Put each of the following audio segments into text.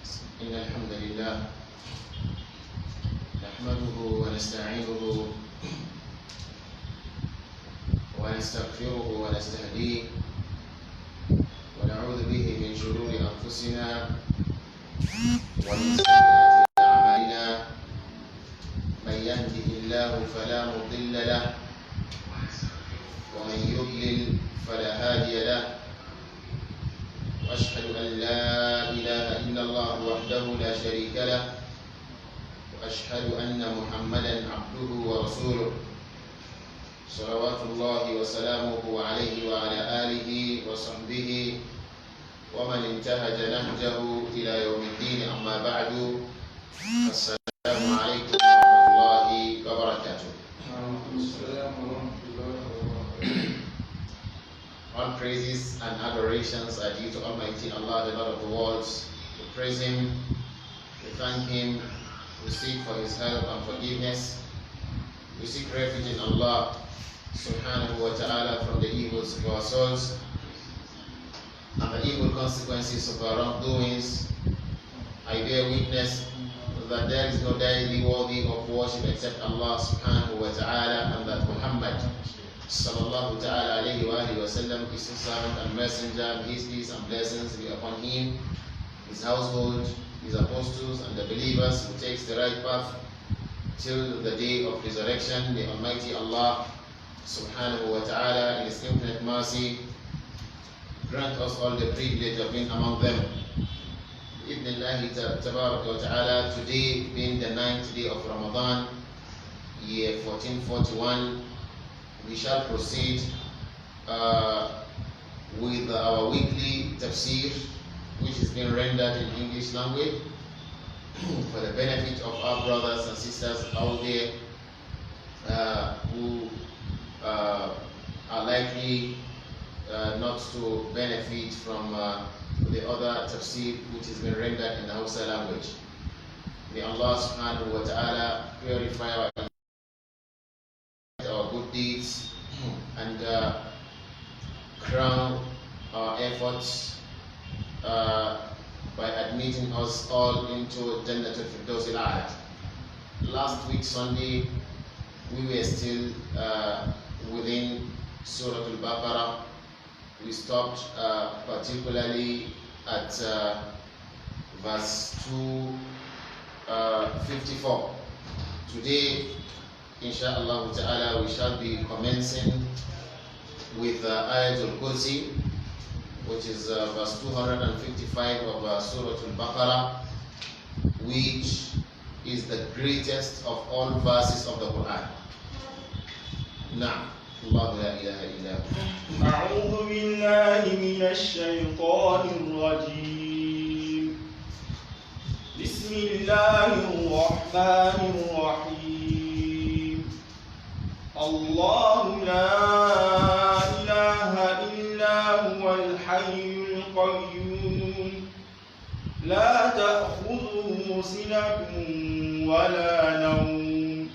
إن الحمد لله نحمده ونستعينه ونستغفره ونستهديه ونعوذ به من شرور أنفسنا ومن سيئات أعمالنا من يهده الله فلا مضل له ومن يضلل فلا هادي له وأشهد أن لا إله إلا الله وحده لا شريك له وأشهد أن محمدا عبده ورسوله صلوات الله وسلامه عليه وعلى آله وصحبه ومن انتهج نهجه إلى يوم الدين. أما بعد، السلام عليكم ورحمة الله وبركاته. All praises and adorations are due to Almighty Allah, the Lord of the worlds. We praise Him, we thank Him, we seek for His help and forgiveness. We seek refuge in Allah subhanahu wa ta'ala from the evils of our souls and the evil consequences of our wrongdoings. I bear witness that there is no deity worthy of worship except Allah subhanahu wa ta'ala, and that Muhammad sallallahu ta'ala alayhi wa alihi wa sallam is his servant and messenger. His peace and blessings be upon him, his household, his apostles, and the believers who takes the right path till the day of resurrection. May Almighty Allah subhanahu wa ta'ala in His infinite mercy grant us all the privilege of being among them. Ibnillahi tabarak wa ta'ala, today being the 9th day of Ramadan, year 1441, we shall proceed with our weekly Tafsir, which is being rendered in English language for the benefit of our brothers and sisters out there who are likely not to benefit from the other Tafsir which is being rendered in the Hausa language. May Allah subhanahu wa ta'ala purify our good deeds and crown our efforts by admitting us all into Jannatul Firdaus al-A'la. Last week Sunday we were still within Surah Al-Baqarah. We stopped particularly at verse 254. Today, Insha'Allah ta'ala, we shall be commencing with Ayatul Kursi, which is verse 255 of Surah Al-Baqarah, which is the greatest of all verses of the Quran. Now, Allah la ilaha illa hu. أعوذ بالله من الشيطان الرجيم. بسم الله الرحمن الرحيم. الله لا إله إلا هو الحي القيوم لا تأخذه سنة ولا نوم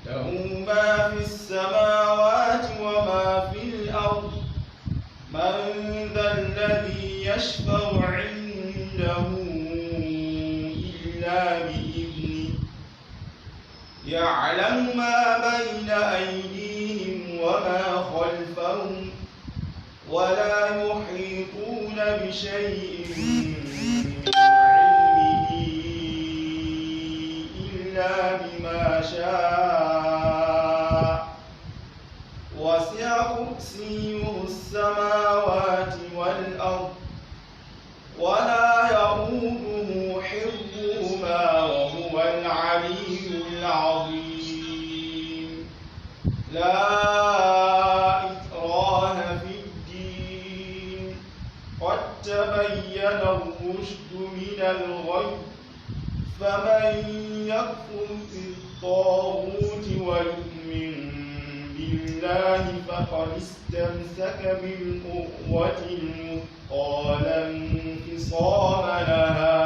له ما في السماوات وما في الأرض من ذا الذي يشفع عنده إلا بإذنه يعلم ما بين أيديهم وما خلفهم ولا يحيطون بشيء من علمه إلا بما شاء وسع كرسيه السماوات والأرض ولا يئوده حفظهما وهو العلي العظيم. لا إكراه في الدين قد تبين الرشد من الغي فمن يكفر بالطاغوت ويؤمن بالله فقد استمسك بالقوة الوثقى لا انفصام لها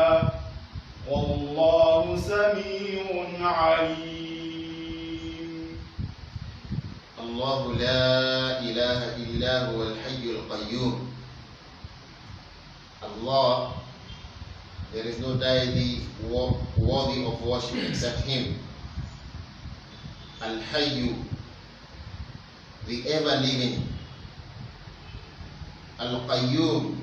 والله سميع عليم. الله لا إله إلا هو الحي القيوم. Allah There is no deity worthy of worship except Him. Al-Hayyu, the ever-living. Al-Qayyum,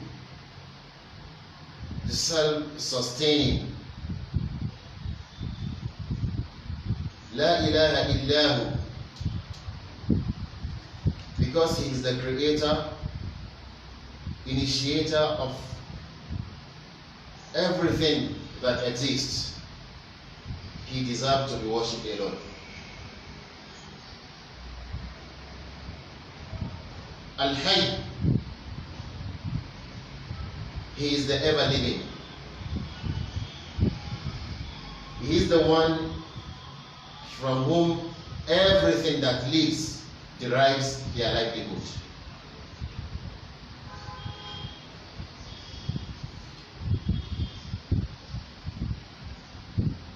the self-sustaining. La ilaha illahu, because He is the creator, initiator of everything that exists. He deserves to be worshipped alone. Al-Hayy, He is the ever-living. He is the one from whom everything that lives derives their livelihood.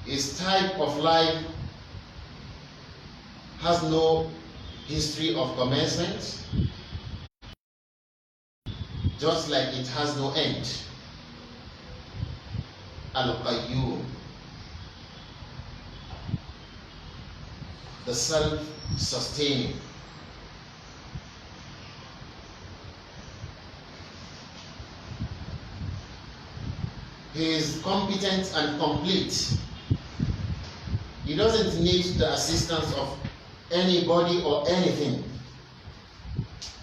His type of life has no history of commencement, just like it has no end. Al-Qayyum, the self-sustaining. He is competent and complete. He doesn't need the assistance of anybody or anything,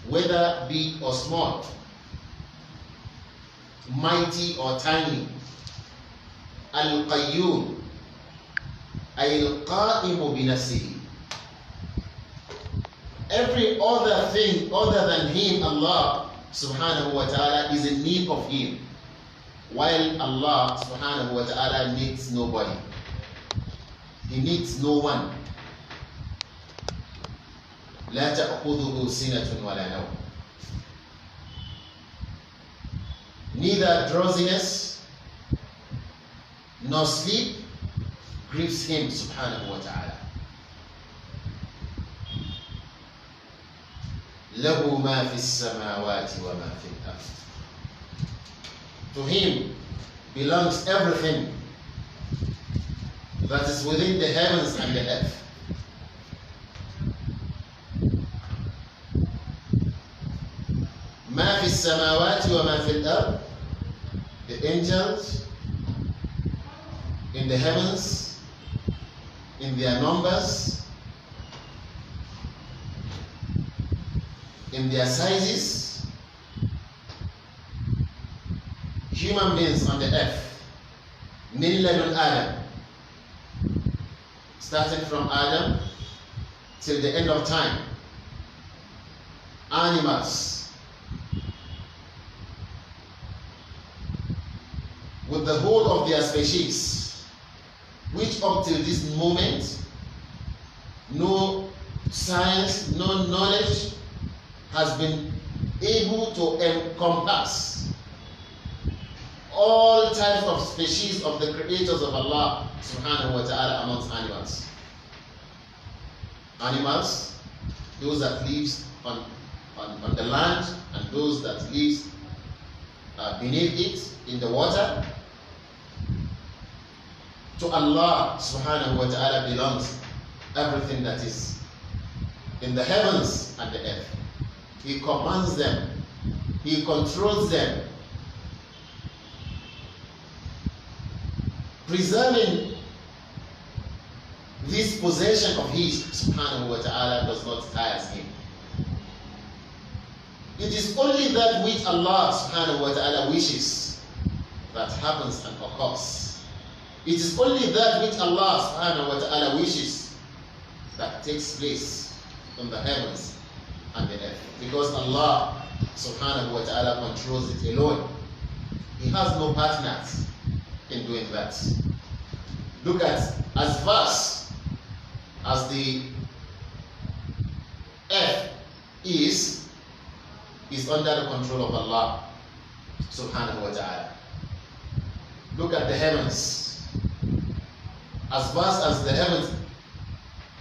whether big or small, mighty or tiny. Al-Qayyum, Al-Qa'imu binafsihi. Every other thing other than Him, Allah subhanahu wa ta'ala, is in need of Him, while Allah subhanahu wa ta'ala needs nobody. He needs no one. لا تأخذه سنة ولا نوم. Neither drowsiness nor sleep grieves Him subhanahu wa ta'ala. له ما في السماوات وما في الأرض. To Him belongs everything that is within the heavens and the earth. ما في السماوات وما في الأرض, the angels in the heavens, in their numbers, in their sizes, human beings on the earth, min ladun Adam, starting from Adam till the end of time, animals, with the whole of their species, which up till this moment, no science, no knowledge has been able to encompass all types of species of the creators of Allah subhanahu wa ta'ala amongst animals. Animals, those that lives on the land and those that lives beneath it in the water. To Allah subhanahu wa ta'ala belongs everything that is in the heavens and the earth. He commands them. He controls them. Preserving this possession of His subhanahu wa ta'ala does not tire Him. It is only that which Allah subhanahu wa ta'ala wishes that happens and occurs. It is only that which Allah subhanahu wa ta'ala wishes that takes place in the heavens and the earth. Because Allah subhanahu wa ta'ala controls it alone. He has no partners in doing that. Look at, as vast as the earth is under the control of Allah subhanahu wa ta'ala. Look at the heavens. As vast as the heavens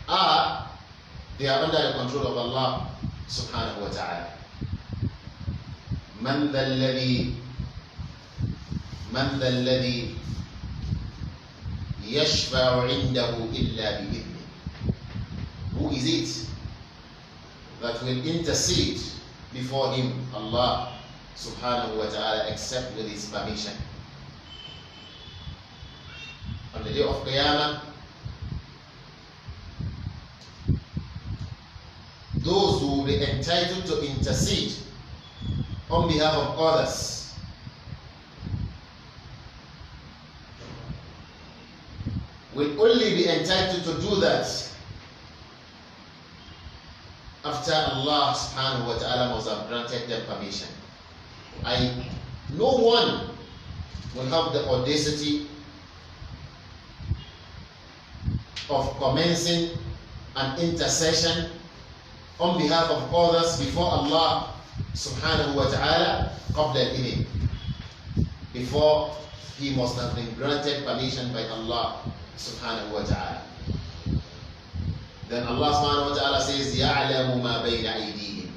are, they are under the control of Allah subhanahu wa ta'ala. من من ذا الذي يشفع عنده إلا بإذنه. Who is it that will intercede before him, Allah subhanahu wa ta'ala, except with his permission? On the day of Qiyamah, those who will be entitled to intercede on behalf of others will only be entitled to do that after Allah subhanahu wa ta'ala must have granted them permission. No one will have the audacity of commencing an intercession on behalf of others before Allah subhanahu wa ta'ala qabla al-ilm, before he must have been granted permission by Allah subhanahu wa ta'ala. Then Allah subhanahu wa ta'ala says, يَعْلَمُ مَا بَيْنَ أَيْدِيهِمْ.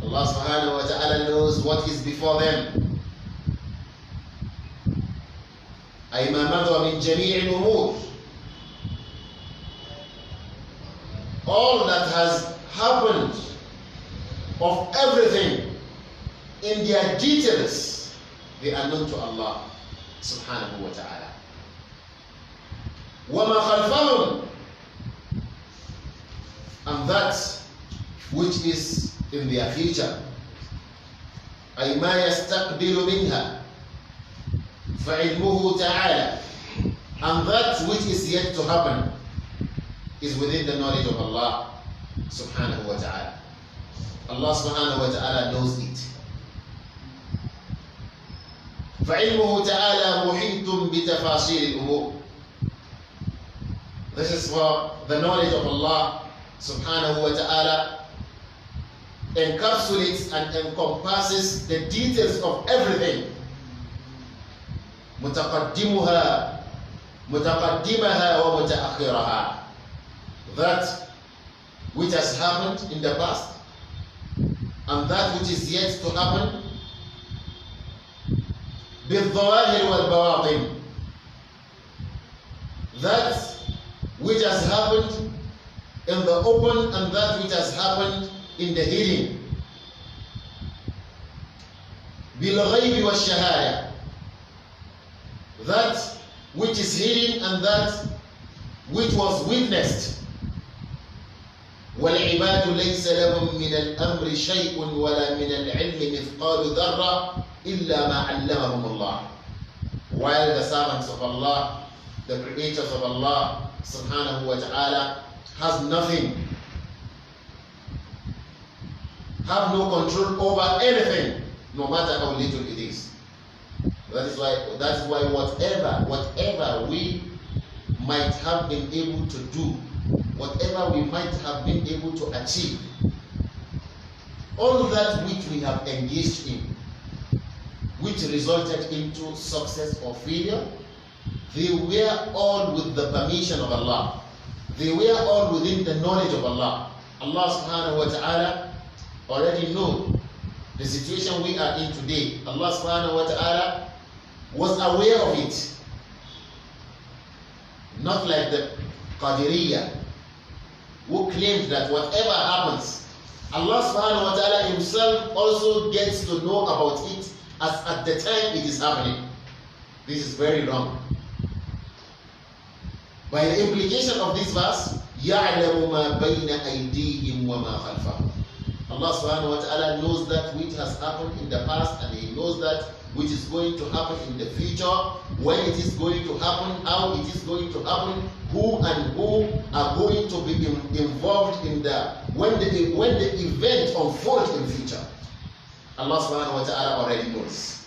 Allah subhanahu wa ta'ala knows what is before them. أي ما مضى من جميع الأمور. All that has happened of everything in their details, they are known to Allah subhanahu wa ta'ala. وَمَا خَلْفَهُمْ, and that which is in their future. أي ما يستقبل منها فعلمه تعالى, and that which is yet to happen is within the knowledge of Allah subhanahu wa ta'ala. Allah subhanahu wa ta'ala knows it. فعلمه تعالى محيط بتفاصيل الأمور. This is for the knowledge of Allah subhanahu wa ta'ala encapsulates and encompasses the details of everything. متقدمها ومتأخرها. That which has happened in the past and that which is yet to happen. بالظواهر والبواطن. That which has happened in the open and that which has happened in the hidden. بالغيب والشهادة. That which is hidden and that which was witnessed. والعباد ليس لهم من الأمر شيء ولا من العلم مثقال ذرة إلا ما علمهم الله. While the servants of Allah, the creators of Allah subhanahu wa ta'ala, has nothing, have no control over anything, no matter how little it is. That is why whatever we might have been able to do, whatever we might have been able to achieve, all that which we have engaged in, which resulted into success or failure, they were all with the permission of Allah. They were all within the knowledge of Allah. Allah subhanahu wa ta'ala already know the situation we are in today. Allah subhanahu wa ta'ala was aware of it. Not like the Qadiriyya, who claimed that whatever happens, Allah subhanahu wa ta'ala himself also gets to know about it as at the time it is happening. This is very wrong. By the implication of this verse, يَعْلَمُ مَا بَيْنَ أَيْدِيهِمْ وَمَا خَلْفَهُمْ. Allah subhanahu wa ta'ala knows that which has happened in the past, and He knows that which is going to happen in the future, when it is going to happen, how it is going to happen, who and who are going to be involved in when the event unfolds in the future. Allah subhanahu wa ta'ala already knows.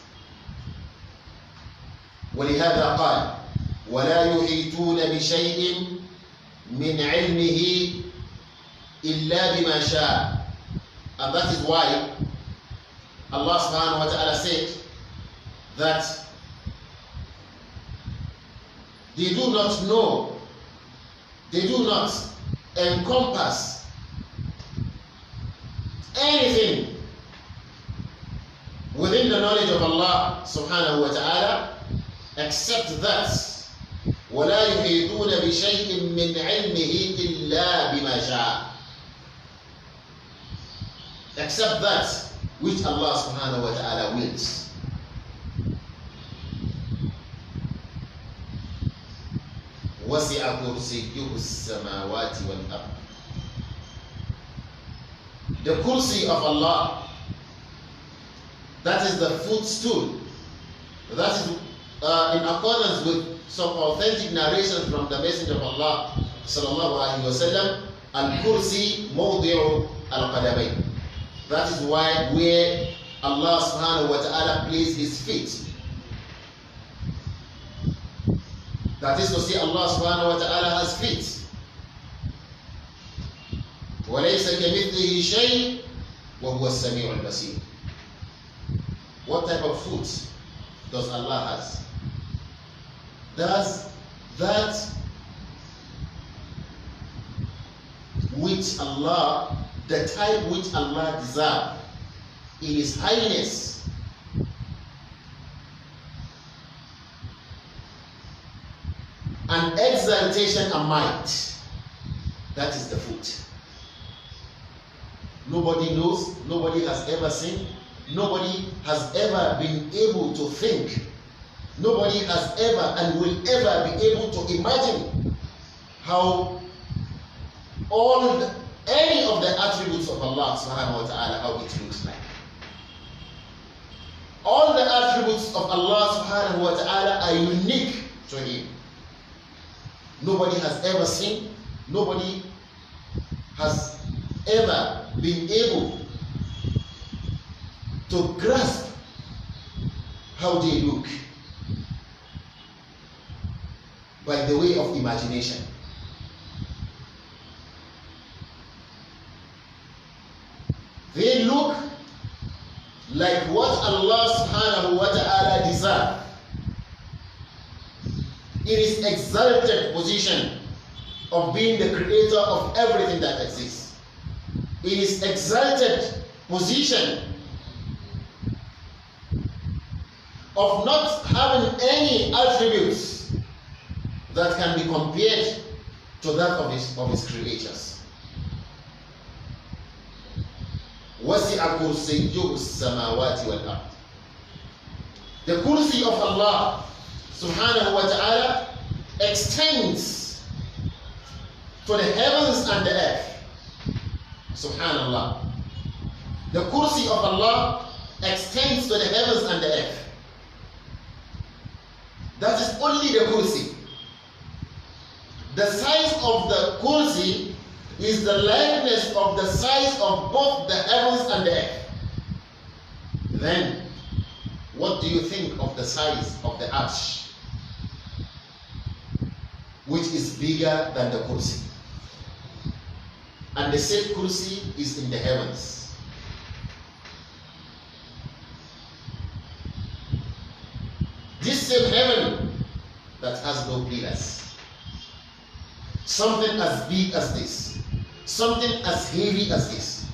وَلِهَذَا قَالَ وَلَا يُحِيطُونَ بِشَيْءٍ مِنْ عِلْمِهِ إِلَّا بِمَا شَاءَ. And that is why Allah subhanahu wa ta'ala said that they do not know, they do not encompass anything within the knowledge of Allah subhanahu wa ta'ala, except that وَلَا يُحِيطُونَ بِشَيْءٍ مِّنْ عِلْمِهِ إِلَّا بِمَا شَاءَ, except that which Allah subhanahu wa ta'ala wills. وَسِعَ كُرْسِيُّهُ السَّمَاوَاتِ وَالْأَرْضِ. The kursi of Allah, that is the footstool. That is in accordance with some authentic narrations from the Messenger of Allah sallallahu alaihi wasallam. Al-kursi mawdi'u al-qadamayn. That is why where Allah subhanahu wa ta'ala placed his feet. That is to say, Allah subhanahu wa ta'ala has feet. وَلَيْسَ كَمِثْلِهِ شَيْءٍ وَهُوَ السَّمِيعُ الْبَصِيرُ. What type of foot does Allah has? Does that which Allah, the type which Allah desires in His highness, and exaltation and might, that is the foot. Nobody knows, nobody has ever seen, nobody has ever been able to think, nobody has ever and will ever be able to imagine how any of the attributes of Allah subhanahu wa ta'ala, how it looks like. All the attributes of Allah subhanahu wa ta'ala are unique to Him. Nobody has ever seen, nobody has ever been able to grasp how they look by the way of imagination. They look like what Allah subhanahu wa ta'ala desires in His exalted position of being the creator of everything that exists. In His exalted position of not having any attributes that can be compared to that of His creatures. وَسِعَ كُرْسِيُّهُ السَّمَاوَاتِ وَالْأَرْضِ. The kursi of Allah subhanahu wa ta'ala extends to the heavens and the earth. Subhanallah. The kursi of Allah extends to the heavens and the earth. That is only the kursi. The size of the kursi is the likeness of the size of both the heavens and the earth. Then, what do you think of the size of the arch, which is bigger than the kursi? And the said kursi is in the heavens. This same heaven that has no pillars, something as big as this, something as heavy as this,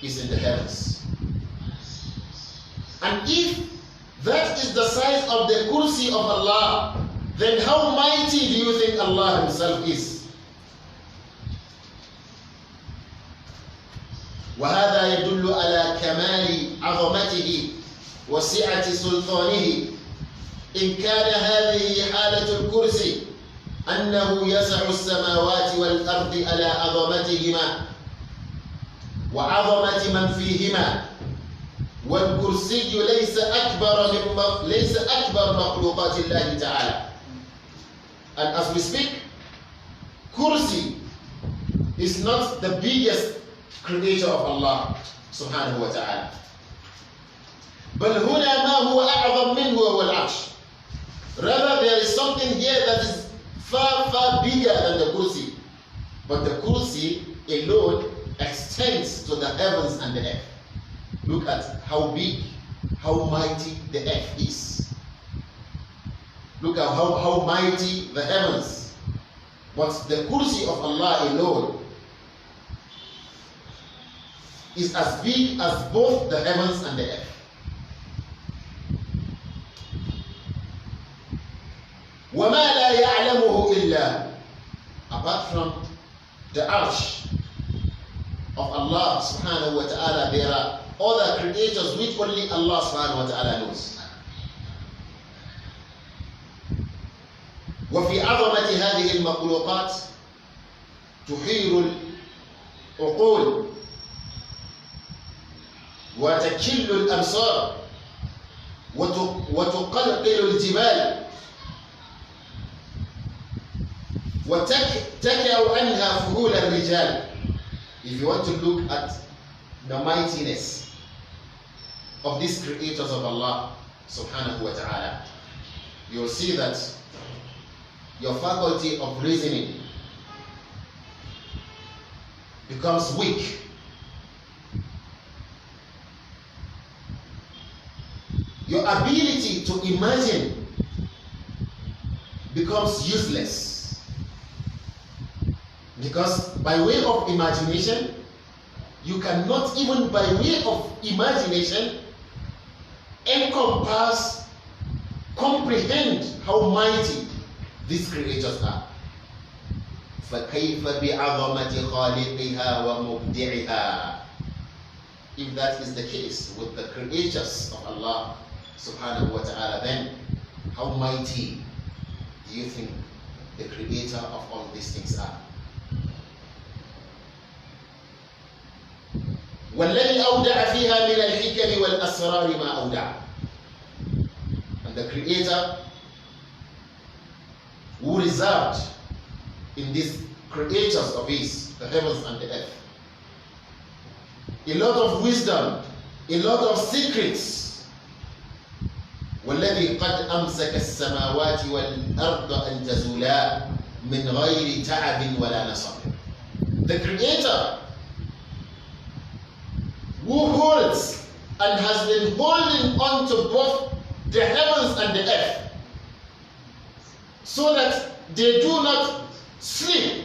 is in the heavens. And if that is the size of the kursi of Allah, then how mighty do you think Allah Himself is? وهذا يدل على كمال عظمته وسعة سلطانه. إن كان هذه حالة الكرسي أنه يسع السماوات والأرض على عظمتهما وعظمة من فيهما، والكرسي ليس أكبر مخلوقات الله تعالى. And as we speak, kursi is not the biggest creator of Allah subhanahu wa ta'ala. بل هنا ما هو أعظم منه هو العرش. Rather, there is something here that is far bigger than the kursi. But the kursi alone extends to the heavens and the earth. Look at how big, how mighty the earth is. Look at how mighty the heavens. But the kursi of Allah alone is as big as both the heavens and the earth. وَمَا لَا يَعْلَمُهُ إِلَّا, apart from the arsh of Allah subhanahu wa ta'ala, there are other creators which only Allah subhanahu wa ta'ala knows. وفي عظمة هذه المخلوقات تحير العقول وتكل الأبصار وتقلقل الجبال وتكأ عنها فهول الرجال. If you want to look at the mightiness of these creators of Allah subhanahu wa ta'ala, you'll see that your faculty of reasoning becomes weak. Your ability to imagine becomes useless. Because by way of imagination, you cannot even by way of imagination encompass, comprehend how mighty these creators are. فَكَيْفَ بِعَظَمَةِ خَالِقِهَا وَمُبْدِعِهَا. If that is the case with the creators of Allah subhanahu wa ta'ala, then how mighty do you think the creator of all these things are? وَالَّذِي أَوْدَعَ فِيهَا مِنَ الْحِكَمِ وَالْأَسْرَارِ مَا أَوْدَعَ. And the creator who reserved in these creators of his, the heavens and the earth, a lot of wisdom, a lot of secrets. وَالَّذِي قَدْ أَمْسَكَ السَّمَاوَاتِ وَالْأَرْضَ أَنْ تَزُولَا مِنْ غَيْرِ تَعَبٍ وَلَا نَصَبٍ. The creator who holds and has been holding on to both the heavens and the earth, so that they do not sleep,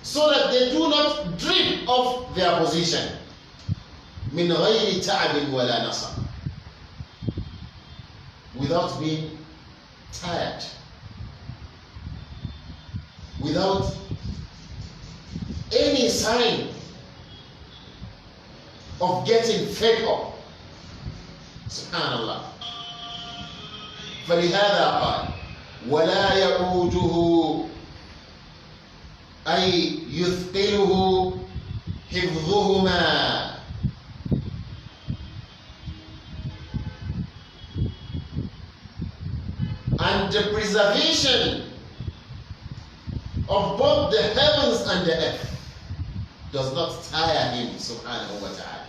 so that they do not drift off their position. مِنْ غَيْرِ تَعَبٍ وَلَا نَصَبٍ. Without being tired, without any sign of getting fed up. Subhanallah. فلهذا قال ولا يؤوده أي يثقله حفظهما. And the preservation of both the heavens and the earth does not tire him subhanahu wa ta'ala.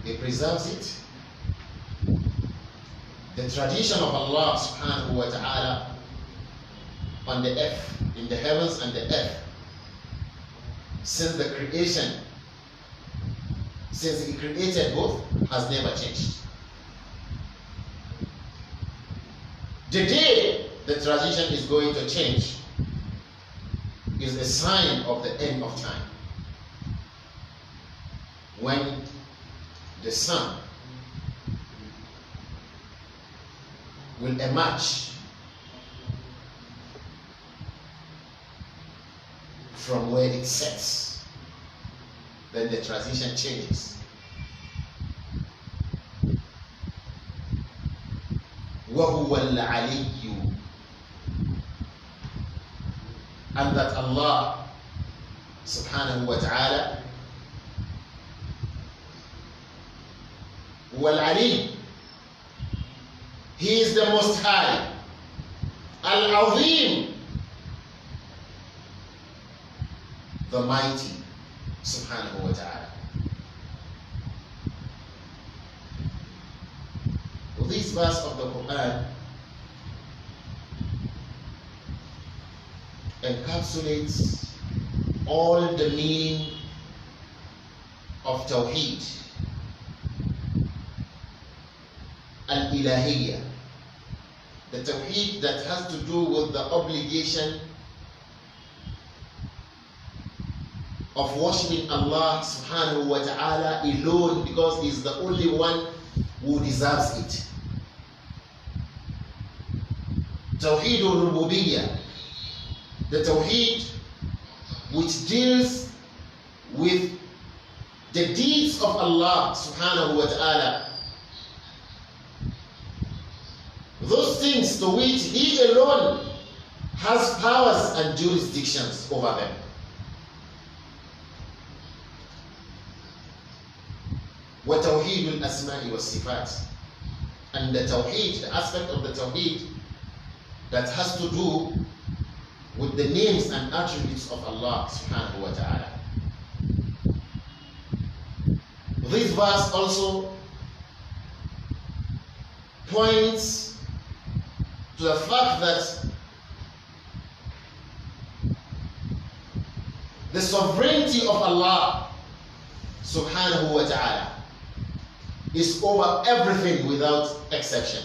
He preserves it. The tradition of Allah subhanahu wa ta'ala on the earth, in the heavens and the earth, since the creation, since He created both, has never changed. The day the tradition is going to change is a sign of the end of time, when the sun will emerge from where it sets. Then the transition changes. وَهُوَ الْعَلِيُّ. And that Allah subhanahu wa ta'ala huwa al-Ali. He is the Most High. Al-Azim, the Mighty subhanahu wa ta'ala. Well, this verse of the Quran encapsulates all the meaning of Tawheed, Al-Ilahiyya, the Tawheed that has to do with the obligation of worshiping Allah subhanahu wa ta'ala alone, because He is the only one who deserves it. Tawheed al-Rububiyyah, the Tawheed which deals with the deeds of Allah subhanahu wa ta'ala, those things to which He alone has powers and jurisdictions over them. وَتَوْحِيدُ الْأَسْمَاءِ وَالصِّفَاتِ, and the Tawheed, the aspect of the Tawheed that has to do with the names and attributes of Allah subhanahu wa ta'ala. This verse also points to the fact that the sovereignty of Allah subhanahu wa ta'ala is over everything without exception.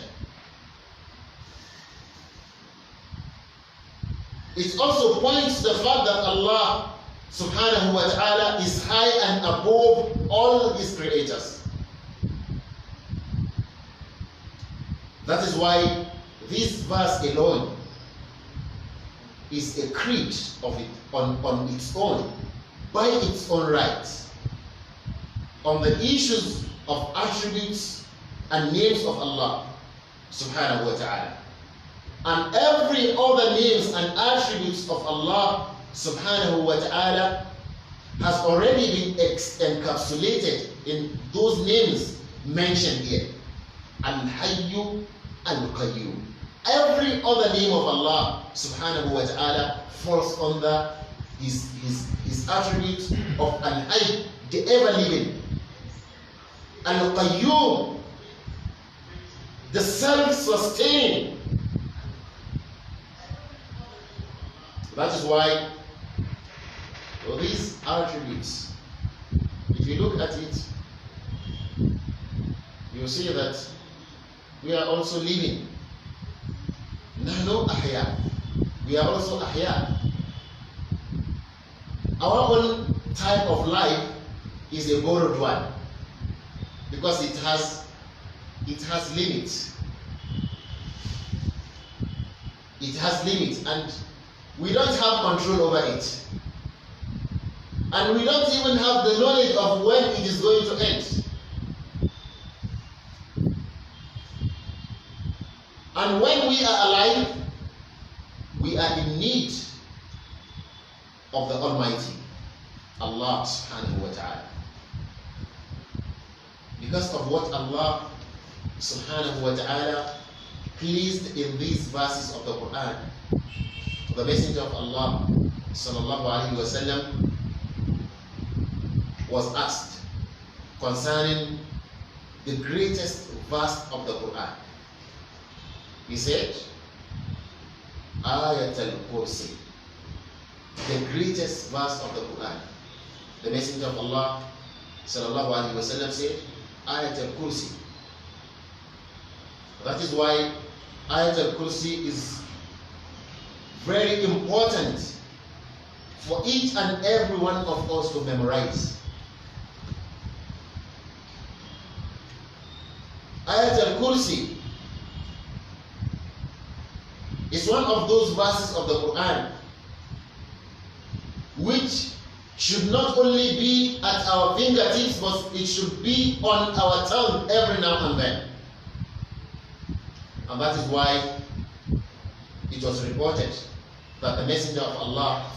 It also points to the fact that Allah subhanahu wa ta'ala is high and above all His creators. That is why this verse alone is a creed of it on its own, by its own right, on the issues of attributes and names of Allah subhanahu wa ta'ala. And every other names and attributes of Allah subhanahu wa ta'ala has already been encapsulated in those names mentioned here. Al-Hayyu, Al-Qayyum. Every other name of Allah subhanahu wa ta'ala falls under his attributes of Al-Hayy, the ever-living. Al-Qayyum, the self-sustaining. That is why these attributes, if you look at it, you see that we are also living. Nahnu ahya. We are also ahya. Our own type of life is a borrowed one, because it has limits. It has limits, and we don't have control over it. And we don't even have the knowledge of when it is going to end. And when we are alive, we are in need of the Almighty, Allah subhanahu wa ta'ala. Because of what Allah subhanahu wa ta'ala pleased in these verses of the Quran, the Messenger of Allah sallallahu alaihi wasallam was asked concerning the greatest verse of the Quran. He said, Ayat al-Kursi, the greatest verse of the Quran. The Messenger of Allah sallallahu alaihi wasallam said, Ayat al-Kursi. That is why Ayat al-Kursi is very important for each and every one of us to memorize. Ayat al-Kursi is one of those verses of the Quran which should not only be at our fingertips, but it should be on our tongue every now and then. And that is why it was reported that the Messenger of Allah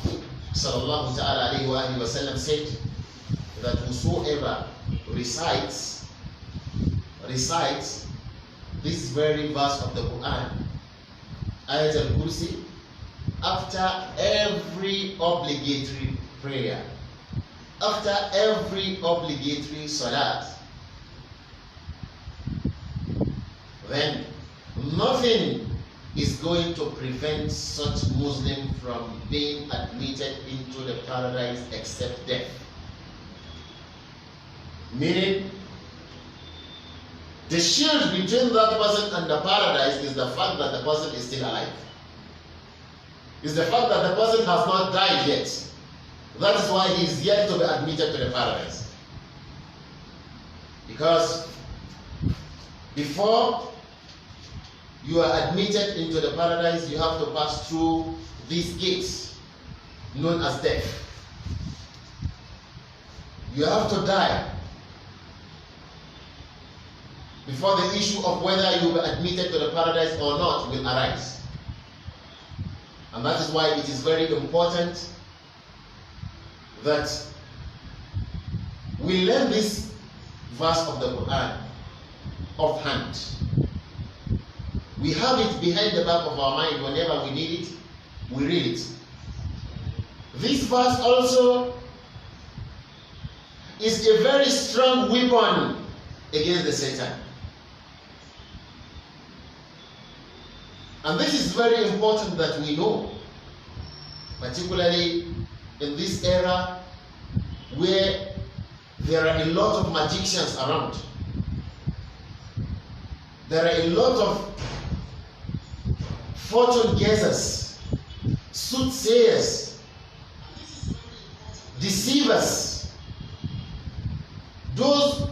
sallallahu ta'ala alayhi wa alihi wa sallam said that whosoever recites this very verse of the Quran, Ayat al-Kursi, after every obligatory prayer, after every obligatory salat, then nothing is going to prevent such Muslim from being admitted into the paradise except death. Meaning, the shield between that person and the paradise is the fact that the person is still alive. Is the fact that the person has not died yet. That is why he is yet to be admitted to the paradise. Because before you are admitted into the paradise, you have to pass through these gates known as death. You have to die before the issue of whether you will be admitted to the paradise or not will arise. And that is why it is very important that we learn this verse of the Quran offhand. We have it behind the back of our mind whenever we need it, we read it. This verse also is a very strong weapon against the Satan. And this is very important that we know, particularly in this era where there are a lot of magicians around. There are a lot of fortune guessers, soothsayers, deceivers, those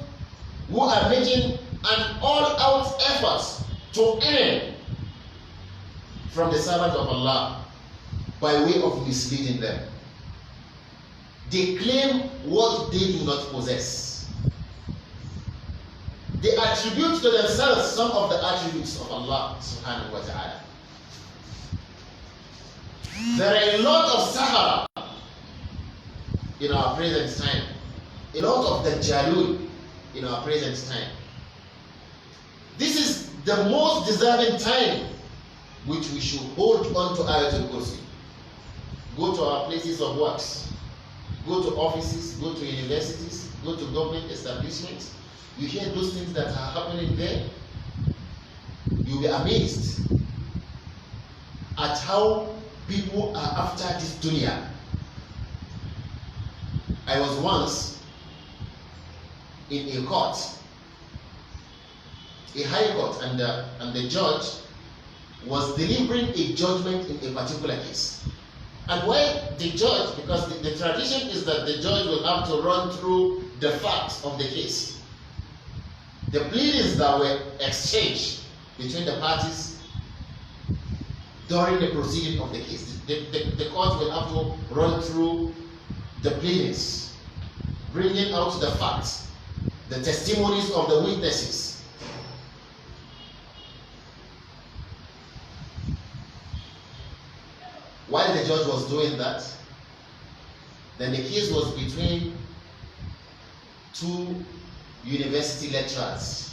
who are making an all-out effort to earn from the servant of Allah by way of misleading them. They claim what they do not possess. They attribute to themselves some of the attributes of Allah subhanahu wa ta'ala. There are a lot of Sahara in our present time. A lot of the Jalul in our present time. This is the most deserving time which we should hold on to Ayatul Kursi. Go to our places of works. Go to offices, go to universities, go to government establishments. You hear those things that are happening there. You'll be amazed at how people are after this dunya. I was once in a court, a high court, and the judge was delivering a judgment in a particular case. And why the judge, because the tradition is that the judge will have to run through the facts of the case. The pleadings that were exchanged between the parties during the proceeding of the case. The court will have to run through the pleadings, bringing out the facts, the testimonies of the witnesses. While the judge was doing that, then the case was between two university lecturers.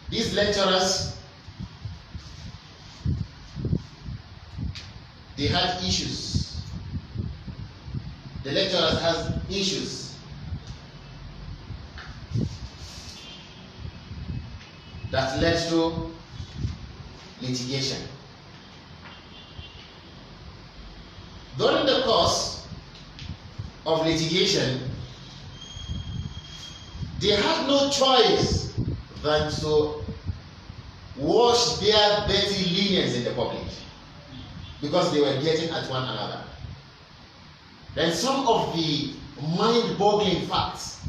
These lecturers, they had issues. The lecturers has issues that led to litigation. During the course of litigation, they had no choice than to wash their dirty linens in the public because they were getting at one another. Then some of the mind-boggling facts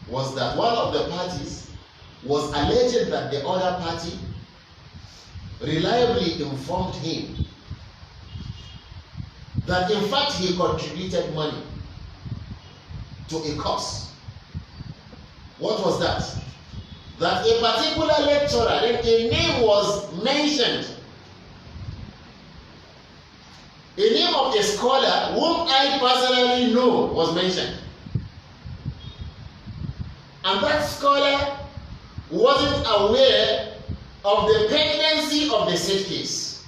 was that one of the parties was alleged that the other party reliably informed him that in fact he contributed money to a cause. What was that? That a particular lecturer, then a name was mentioned. A name of a scholar whom I personally know was mentioned. And that scholar wasn't aware of the pendency of the said case.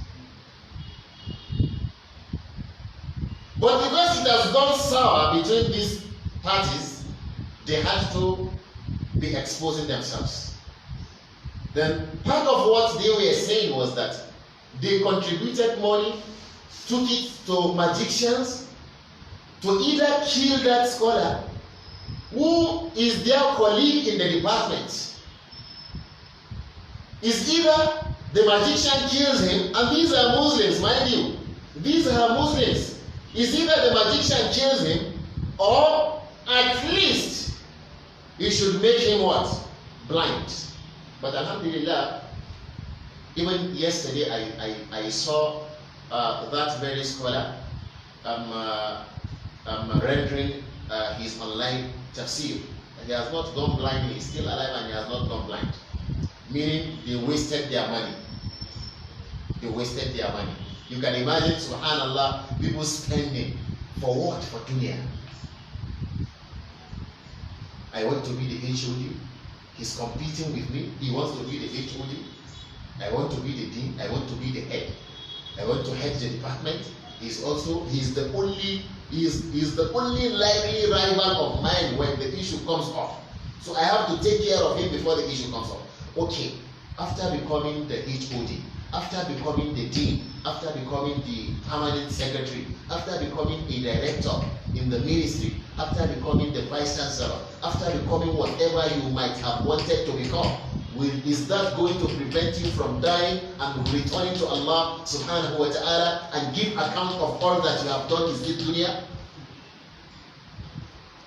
But because it has gone sour between these parties, they had to be exposing themselves. Then part of what they were saying was that they contributed money, took it to magicians to either kill that scholar who is their colleague in the department. Is either the magician kills him, and these are Muslims, mind you. These are Muslims. is either the magician kills him, or at least you should make him what? Blind. But alhamdulillah, even yesterday I saw that very scholar rendering his online tafsir. He has not gone blind, he is still alive and he has not gone blind. Meaning they wasted their money. They wasted their money. You can imagine, subhanallah, people spending for what? For dunya. I want to be the HOD. He's competing with me. He wants to be the HOD. I want to be the dean. I want to be the head. I want to head the department. He's the only likely rival of mine when the issue comes up. So I have to take care of him before the issue comes up. Okay, after becoming the HOD, after becoming the dean, after becoming the permanent secretary, after becoming a director in the ministry, after becoming the vice chancellor, after becoming whatever you might have wanted to become, is that going to prevent you from dying and returning to Allah subhanahu wa ta'ala and give account of all that you have done in this dunya?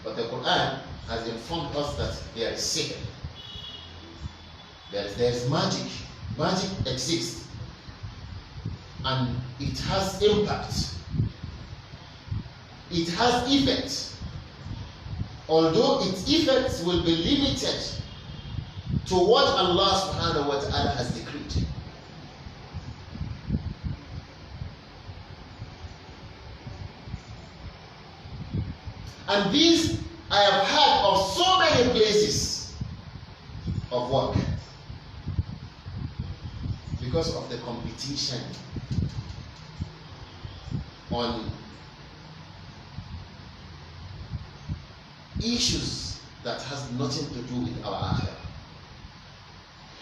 But the Quran has informed us that there is sihr. There is magic. Magic exists. And it has impact. It has effects. Although its effects will be limited to what Allah subhanahu wa ta'ala has decreed. And these I have heard of so many places of work because of the competition on issues that has nothing to do with our akhirah.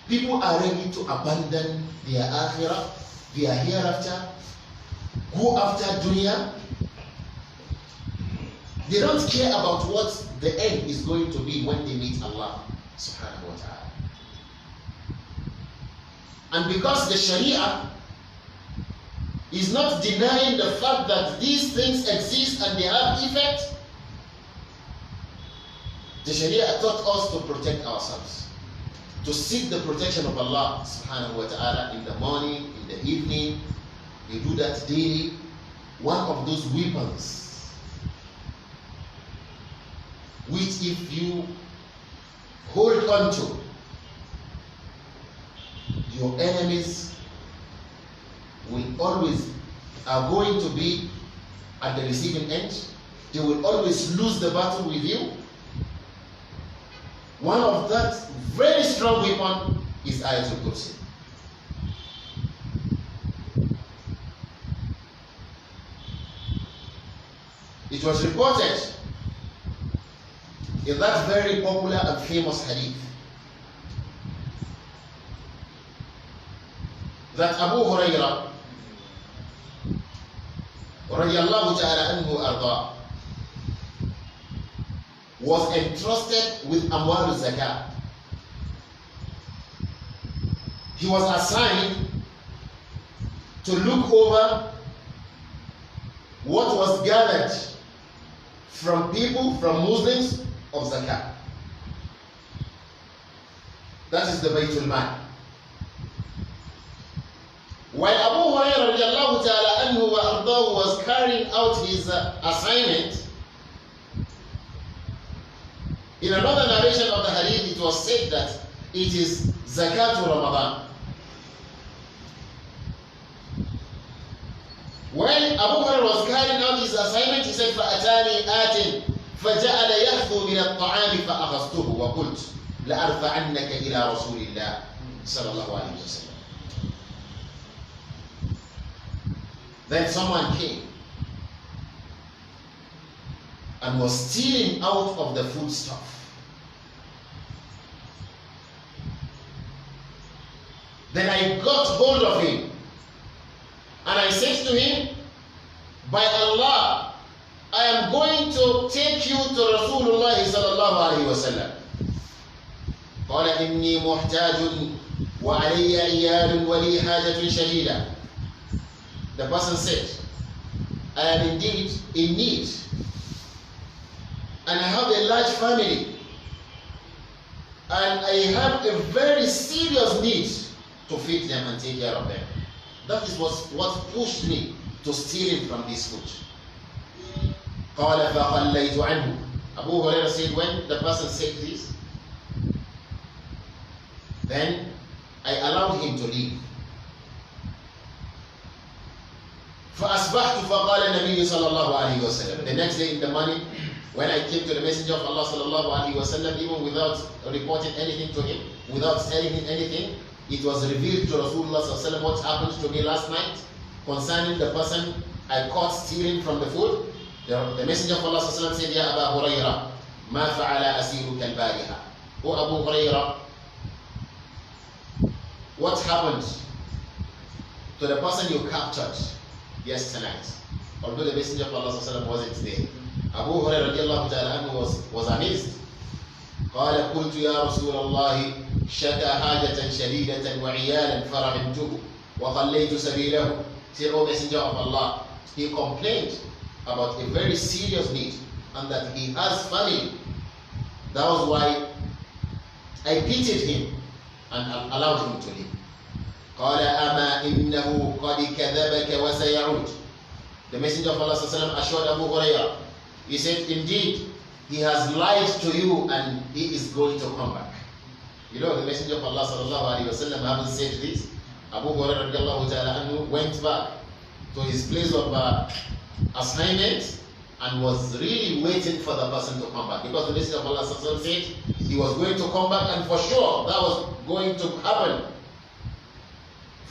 People are ready to abandon their akhirah, their hereafter, go after dunya. They don't care about what the end is going to be when they meet Allah subhanahu wa ta'ala. And because the Sharia is not denying the fact that these things exist and they have effect, the Sharia taught us to protect ourselves, to seek the protection of Allah subhanahu wa ta'ala in the morning, in the evening. You do that daily. One of those weapons which if you hold on to, your enemies are going to be at the receiving end. They will always lose the battle with you. One of that very strong weapon is Ayatul Kursi. It was reported in that very popular and famous hadith that Abu Hurairah radiyallahu ta'ala anhu arda was entrusted with Amwal Zakat. He was assigned to look over what was gathered from people, from Muslims, of Zakat. That is the Baytul Mal. While Abu Hurairah radiyallahu ta'ala anhu wa ardahu was carrying out his assignment, in another narration of the hadith, it was said that it is Zakatul Ramadan. When Abu Hurairah was carrying out his assignment, he said, فَأَتَانِي آتٍ فَجَعَلَ يَحْثُو مِنَ الطَّعَامِ فَأَخَذْتُهُ وَقُلْتُ لَأَرْفَعَنَّكَ إِلَى رَسُولِ اللَّهِ صلى الله عليه وسلم. Then someone came and was stealing out of the food stuff. Then I got hold of him and I said to him, by Allah, I am going to take you to Rasulullah sallallahu alayhi wa sallam. قال إني محتاج وعلي عيال ولي حاجة شديدة. The person said, I am indeed in need, and I have a large family, and I have a very serious need to feed them and take care of them. That is what pushed me to stealing from this food. قال فخليت عنه. Abu Hurairah said, when the person said this, then I allowed him to leave. فأصبحت فقال النبي صلى الله عليه وسلم. The next day in the morning, when I came to the Messenger of Allah صلى الله عليه وسلم, even without reporting anything to him, without telling him anything, it was revealed to Rasulullah صلى الله عليه وسلم what happened to me last night concerning the person I caught stealing from the food. The Messenger of Allah صلى الله عليه وسلم said, يا أبا هريرة ما فعل أسيرك البارحة. O Abu Hurairah, what happened to the person you captured yesterday night? Although the Messenger of Allah صلى الله عليه وسلم wasn't there, Abu Hurairah radiallahu ta'ala anhu was amazed. قال قلت يا رسول الله شكا حاجة شديدة وعيالا فرحمته وخليت سبيله. Said, O Messenger of Allah, he complained about a very serious need and that he has family. That was why I pitied him and allowed him to leave. قال أما إنه قد كذبك وسيعود. The Messenger of Allah صلى الله عليه وسلم assured Abu Hurairah. He said, indeed, he has lied to you and he is going to come back. You know, the Messenger of Allah sallallahu alaihi wasallam having said this, Abu Hurairah radiallahu ta'ala anhu went back to his place of assignment and was really waiting for the person to come back, because the Messenger of Allah sallallahu alaihi wasallam said he was going to come back, and for sure that was going to happen.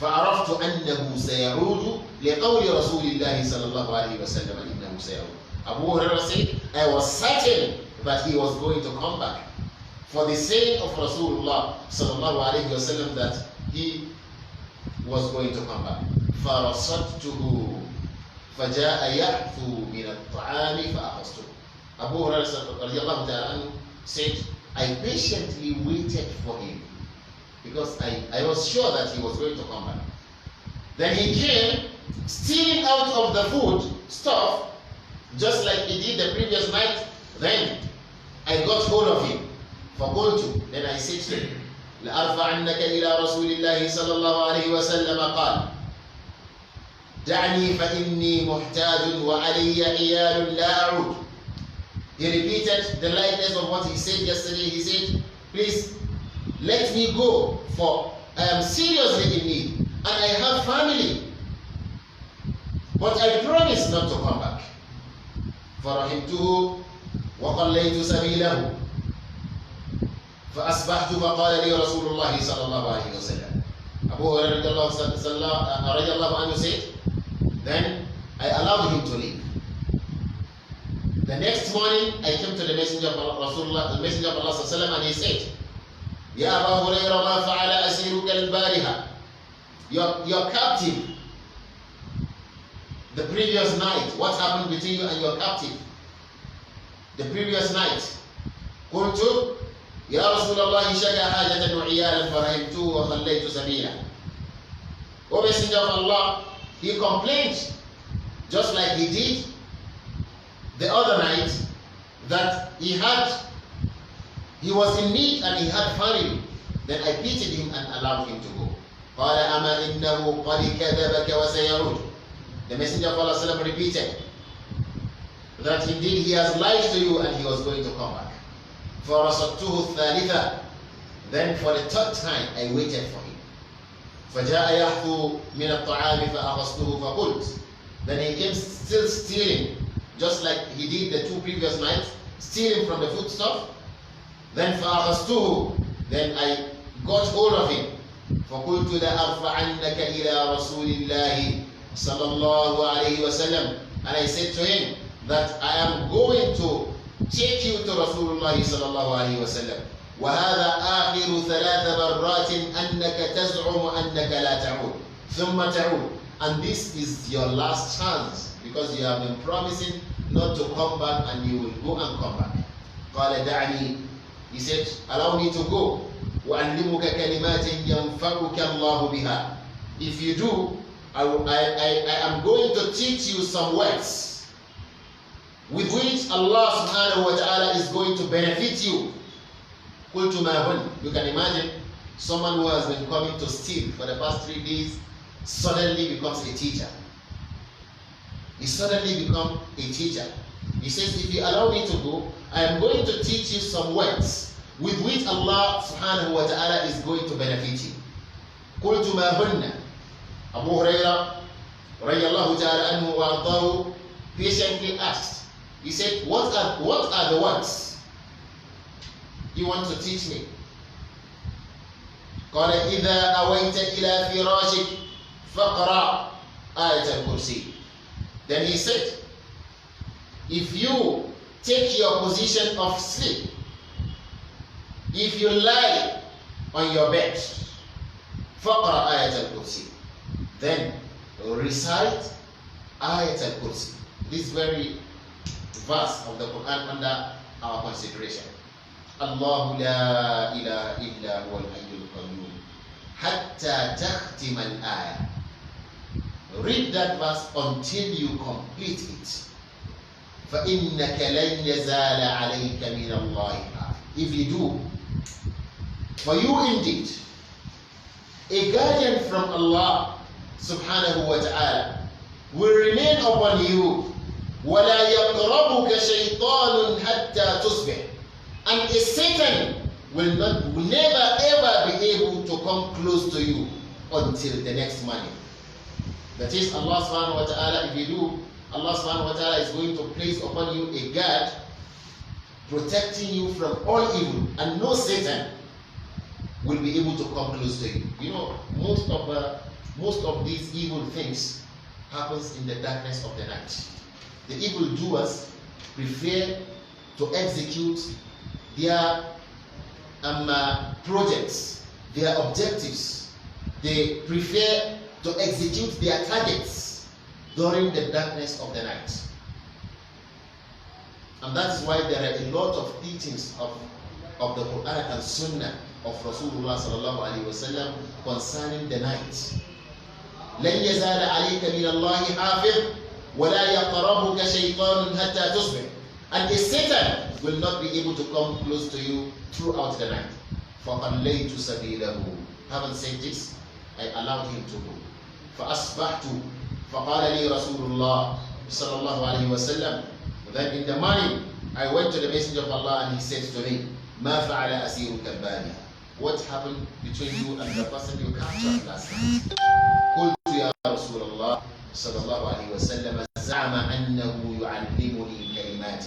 فعرفت أنه سيعود لقول رسول الله صلى الله عليه وسلم إنه سيعود. Abu Hurairah said, I was certain that he was going to come back for the sake of Rasulullah sallallahu alayhi wa sallam, that he was going to come back. فَرَصَدْتُهُ فَجَاءَ يَحْفُو مِنَ الطَّعَامِ فَأَخَذْتُهُ. Abu Hurairah said, I patiently waited for him because I was sure that he was going to come back. Then he came stealing out of the food stuff just like he did the previous night. Then I got hold of him. فقلت, then I said to him, لأرفعنك إلى رسول الله صلى الله عليه وسلم قال دعني فإني محتاج وعلي عيال لا أعود. He repeated the likeness of what he said yesterday. He said, please let me go, for I am seriously in need and I have family, but I promise not to come back. فرحمته وقليت سبيله فأصبحت فقال لي رسول الله صلى الله عليه وسلم. Abu Hurairah radiallahu anhu said, then I allowed him to leave. The next morning I came to the Messenger of Allah, the Messenger of Allah sallallahu alaihi wasallam, and he said, يا أبا هريرة ما فعل أسيرك البارحة. Your captive the previous night, what happened between you and your captive the previous night? قلت يا رسول الله شكا حاجة وعيالا فرحمته وخليت سبيله. O Messenger of Allah, he complained just like he did the other night, that he was in need and he had family. Then I pitied him and allowed him to go. قال أما إنه قد كذبك وسيعود. The Messenger of Allah repeated that indeed he has lied to you and he was going to come back. فَرَصَدْتُهُ الثَّالِثَةِ. Then for the third time I waited for him. فَجَاءَ يَحْثُو مِنَ الطَّعَامِ فَأَخَذْتُهُ فَقُلْتُ. Then he came still stealing, just like he did the two previous nights, stealing from the food stuff. Then فَأَخَذْتُهُ. Then I got hold of him. فَقُلْتُ لَأَرْفَعَنَّكَ إِلَىٰ رَسُولِ اللَّهِ صلى الله عليه وسلم. And I said to him that I am going to take you to Rasulullah صلى الله عليه وسلم. وهذا آخر 3 مرات أنك تزعم أنك لا تعود ثم تعود. And this is your last chance, because you have been promising not to come back and you will go and come back. قال دعني. He said, allow me to go. وأعلمك كلمات ينفعك الله بها. If you do, I am going to teach you some words with which Allah subhanahu wa ta'ala is going to benefit you. قُلْتُ مَا هُنَّ. You can imagine someone who has been coming to steal for the past 3 days suddenly becomes a teacher. He suddenly becomes a teacher. He says, if you allow me to go, I am going to teach you some words with which Allah subhanahu wa ta'ala is going to benefit you. قُلْتُ مَا هُنَّ. Abu Hurairah radiyallahu ta'ala anhu wa ardahu patiently asked. He said, what are the words you want to teach me? قال إذا أويت إلى فراشك فقرأ آية الكرسي. Then he said, if you take your position of sleep, if you lie on your bed, فقرأ آية الكرسي, then recite Ayat al-Kursi. This very verse of the Quran under our consideration. Allahu la ilaha illa huwa al-hayyul qayyum hatta takhtima al-ayah. Read that verse until you complete it. فَإِنَّكَ لَنْ يَزَالَ عَلَيْكَ مِنَ اللَّهِ. If you do, for you indeed, a guardian from Allah subhanahu wa ta'ala will remain upon you. وَلَا يَقْرَبُكَ شَيْطَانٌ حَتَّى تُصْبِحْ. And a Satan will never ever be able to come close to you until the next morning. That is, Allah subhanahu wa ta'ala, if you do, Allah subhanahu wa ta'ala is going to place upon you a guard protecting you from all evil, and no Satan will be able to come close to you. You know, most of these evil things happens in the darkness of the night. The evildoers prefer to execute their projects, their objectives. They prefer to execute their targets during the darkness of the night. And that is why there are a lot of teachings of the Quran and Sunnah of Rasulullah sallallahu alaihi wasallam concerning the night. لن يزال عليك من الله حافظ ولا يقربك شيطان حتى تصبح. And a Satan will not be able to come close to you throughout the night. فَقَلَّيْتُ سَبِيلَهُ. Having said this, I allowed him to go. فَأَصْبَحْتُ فَقَالَ لِي رَسُولُ اللَّهِ صلى الله عليه وسلم. Then in the morning, I went to the Messenger of Allah and he said to me, مَا فَعَلَ أَسِيرُكَ البَّارِيَةِ. What happened between you and the person you captured last night? قلت يا رسول الله صلى الله عليه وسلم زعم أنه يعلمني كلمات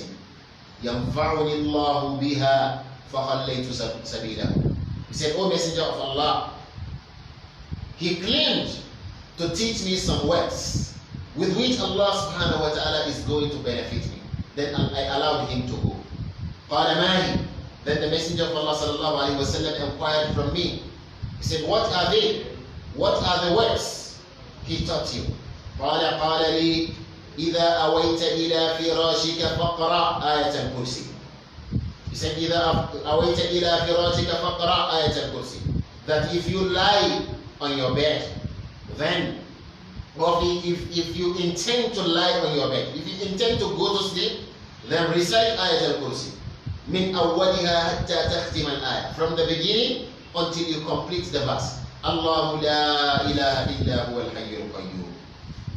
ينفعني الله بها فخليت سبيله. He said, O Messenger of Allah, he claimed to teach me some words with which Allah subhanahu wa ta'ala is going to benefit me. Then I allowed him to go. قال ماهي. Then the Messenger of Allah sallallahu alaihi wasallam inquired from me. He said, what are they? What are the words he taught you? قال لي إذا أويت إلى فراشك فقرأ آية الكرسي. He said, إذا أويت إلى فراشك فقرأ آية الكرسي. That if you lie on your bed, then, or if you intend to lie on your bed, if you intend to go to sleep, then recite Ayat al-Kursi. من أولها حتى تختم الآية. From the beginning until you complete the verse. الله لا إله إلا هو الحي القيوم.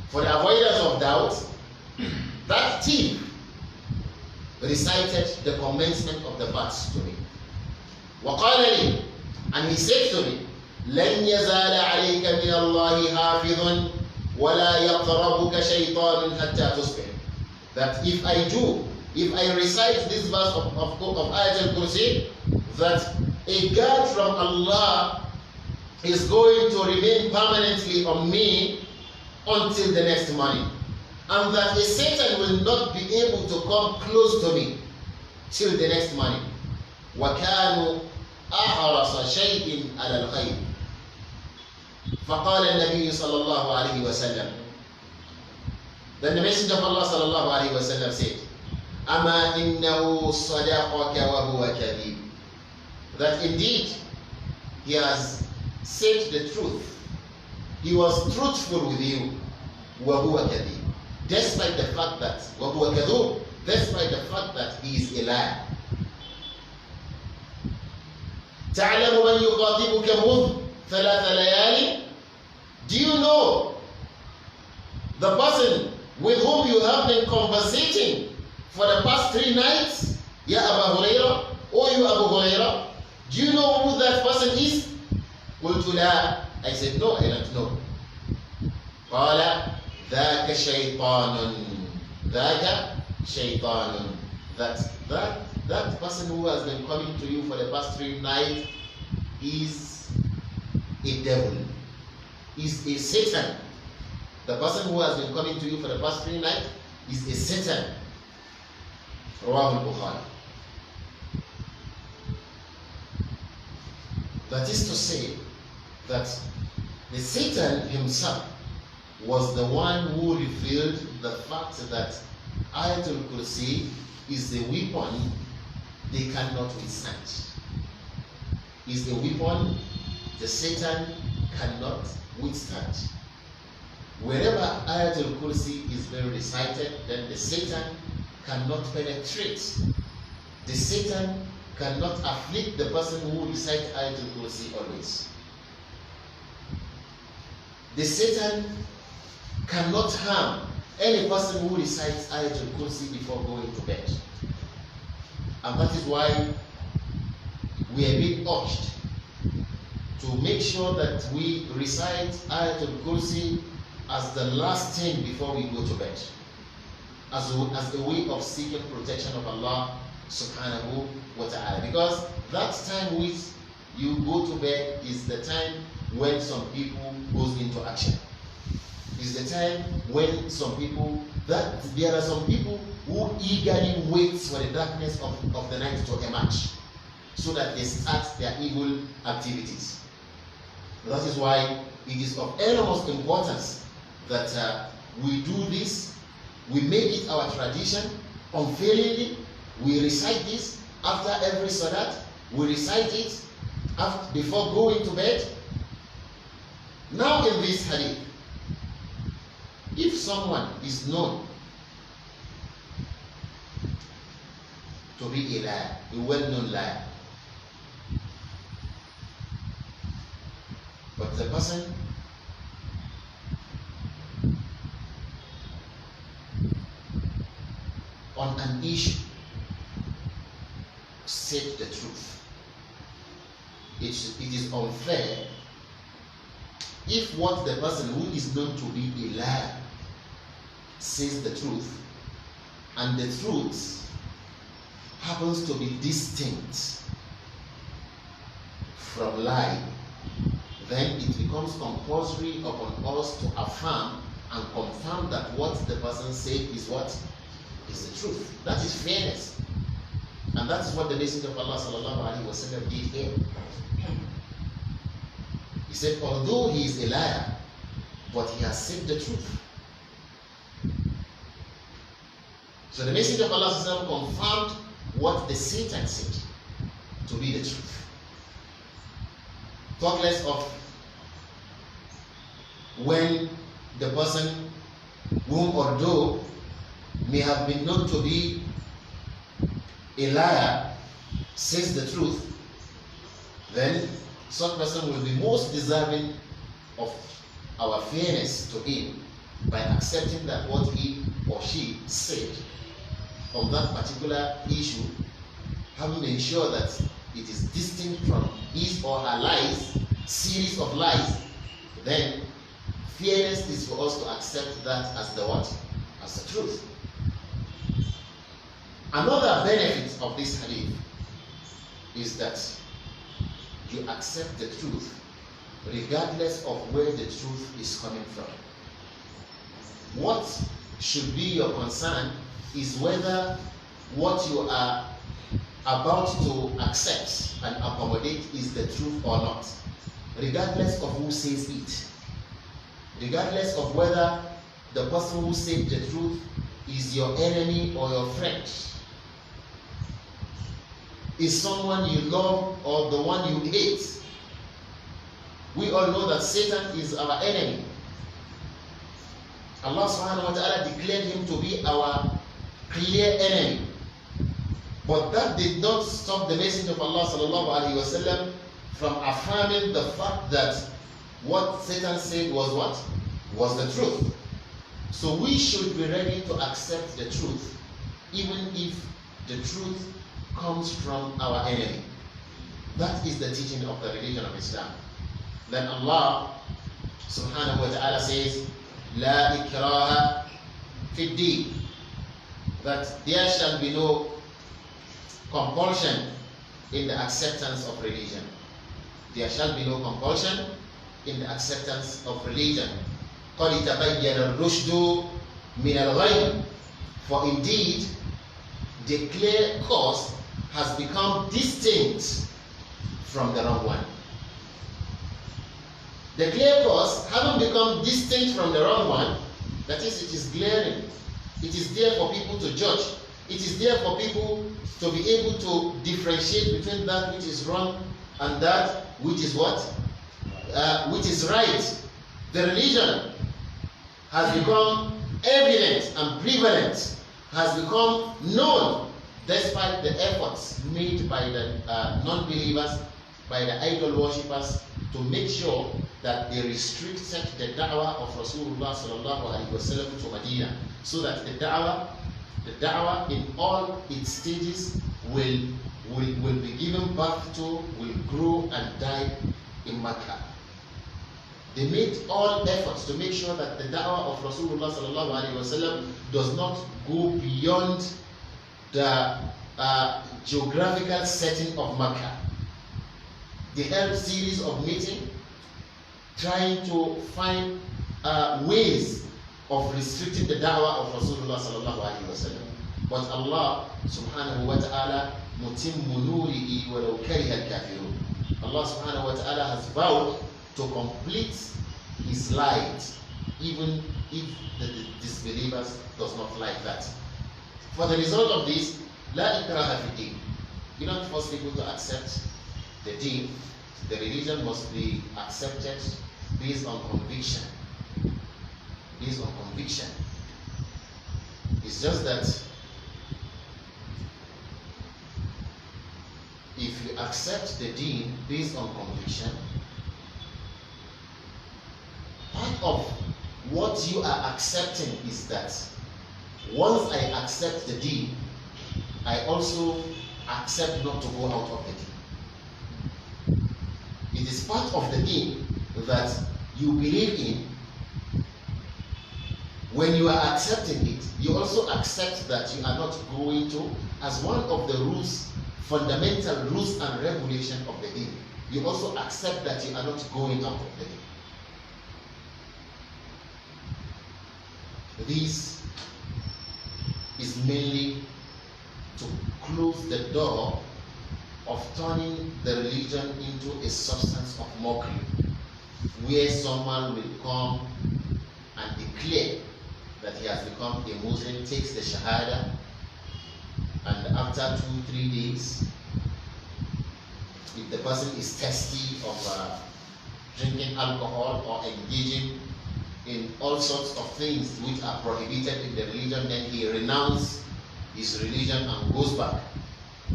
For the avoidance of doubt, that thief recited the commencement of the verse to me. وقال لي, and he said to me, لن يزال عليك من الله حافظ ولا يقربك شيطان حتى تصبح. That if I recite this verse of Ayat al-Kursi, that a guard from Allah is going to remain permanently on me until the next morning, and that a Satan will not be able to come close to me till the next morning. وَكَانُوا أَحْرَصَ شَيْءٍ عَلَى الْخَيْرِ. فَقَالَ النَّبِيُّ صلى الله عليه وسلم. Then the Messenger of Allah صلى الله عليه وسلم said, أَمَا إِنَّهُ صَدَقَكَ وَهُوَ كَذِيبٌ. That indeed he has said the truth he was truthful with you. وَهُوَ كَذِيبٌ. Despite the fact that وَهُوَ كَذُوبٌ, despite the fact that he is a liar. تَعْلَمُ مَنْ يُخَاطِبُكَ مُذْ ثَلَاثَ لَيَالٍ. Do you know the person with whom you have been conversating for the past 3 nights? Ya Abu Hurairah, or you Abu Hurairah, do you know who that person is? قلت لا. I said, no, I don't know. قال ذاك شيطان. ذاك شيطان. That person who has been coming to you for the past 3 nights is a devil, is a Satan. The person who has been coming to you for the past 3 nights is a Satan. رواه البخاري. That is to say that the Satan himself was the one who revealed the fact that Ayatul Kursi is a weapon they cannot withstand. Is a weapon the Satan cannot withstand. Wherever Ayatul Kursi is being recited, then the Satan cannot penetrate. The Satan cannot afflict the person who recites Ayatul Kursi always. The Satan cannot harm any person who recites Ayatul Kursi before going to bed. And that is why we are being urged to make sure that we recite Ayatul Kursi as the last thing before we go to bed, as a way of seeking protection of Allah subhanahu wa ta'ala. Because that time which you go to bed is the time when some people goes into action. Is the time when some people, that there are some people who eagerly wait for the darkness of the night to emerge so that they start their evil activities. That is why it is of enormous importance that we do this. We make it our tradition unfailingly. We recite this after every salat. We recite it before going to bed. Now in this hadith, if someone is known to be a liar, a well-known liar, but the person on an issue said the truth, it is unfair if what the person who is known to be a liar says the truth, and the truth happens to be distinct from lie, then it becomes compulsory upon us to affirm and confirm that what the person said is what is the truth. That is fairness, and that is what the Messenger of Allah sallallahu alaihi wasallam did here. He said, although he is a liar, but he has said the truth. So the Messenger of Allah confirmed what the Satan said to be the truth. Talk less of when the person whom although may have been known to be a liar says the truth, then such person will be most deserving of our fairness to him by accepting that what he or she said on that particular issue, having ensured that it is distinct from his or her lies, series of lies, then fairness is for us to accept that as the what? As the truth. Another benefit of this hadith is that you accept the truth regardless of where the truth is coming from. What should be your concern is whether what you are about to accept and accommodate is the truth or not, regardless of who says it, regardless of whether the person who said the truth is your enemy or your friend, is someone you love or the one you hate. We all know that Satan is our enemy. Allah subhanahu wa ta'ala declared him to be our clear enemy. But that did not stop the Messenger of Allah sallallahu alaihi wasallam from affirming the fact that what Satan said was what? Was the truth. So we should be ready to accept the truth, even if the truth comes from our enemy. That is the teaching of the religion of Islam. Then Allah subhanahu wa ta'ala says, La ikraha fi din, that there shall be no compulsion in the acceptance of religion. There shall be no compulsion in the acceptance of religion. قَدْ تَبَيَّنَ الرُّشْدُ مِنَ الْغَيِّ, for indeed the clear course has become distinct from the wrong one. The clear course having become distinct from the wrong one, that is, it is glaring. It is there for people to judge. It is there for people to be able to differentiate between that which is wrong and that which is what? Which is right. The religion has become evident and prevalent, has become known, despite the efforts made by the non-believers, by the idol worshippers, to make sure that they restricted the da'wah of Rasulullah sallallahu alaihi wasallam to Medina, so that the da'wah in all its stages will be given birth to, will grow and die in Makkah. They made all efforts to make sure that the da'wah of Rasulullah sallallahu alaihi wasallam does not go beyond the geographical setting of Makkah. They held a series of meetings trying to find ways of restricting the da'wah of Rasulullah sallallahu alaihi wasallam. But Allah subhanahu wa ta'ala mutimmu nurihi walau kariha al-kafirun. Allah subhanahu wa ta'ala has vowed to complete his light, even if the disbelievers does not like that. For the result of this, la ikraha fi din. You don't force people to accept the deen. The religion must be accepted based on conviction. Based on conviction. It's just that if you accept the deen based on conviction, part of what you are accepting is that once I accept the deen, I also accept not to go out of the deen. It is part of the deen that you believe in. When you are accepting it, you also accept that you are not going to, as one of the rules, fundamental rules and regulation of the deen. You also accept that you are not going out of the deen. This is mainly to close the door of turning the religion into a substance of mockery, where someone will come and declare that he has become a Muslim, takes the Shahada, and after 2-3 days, if the person is thirsty of drinking alcohol or engaging in all sorts of things which are prohibited in the religion, then he renounces his religion and goes back.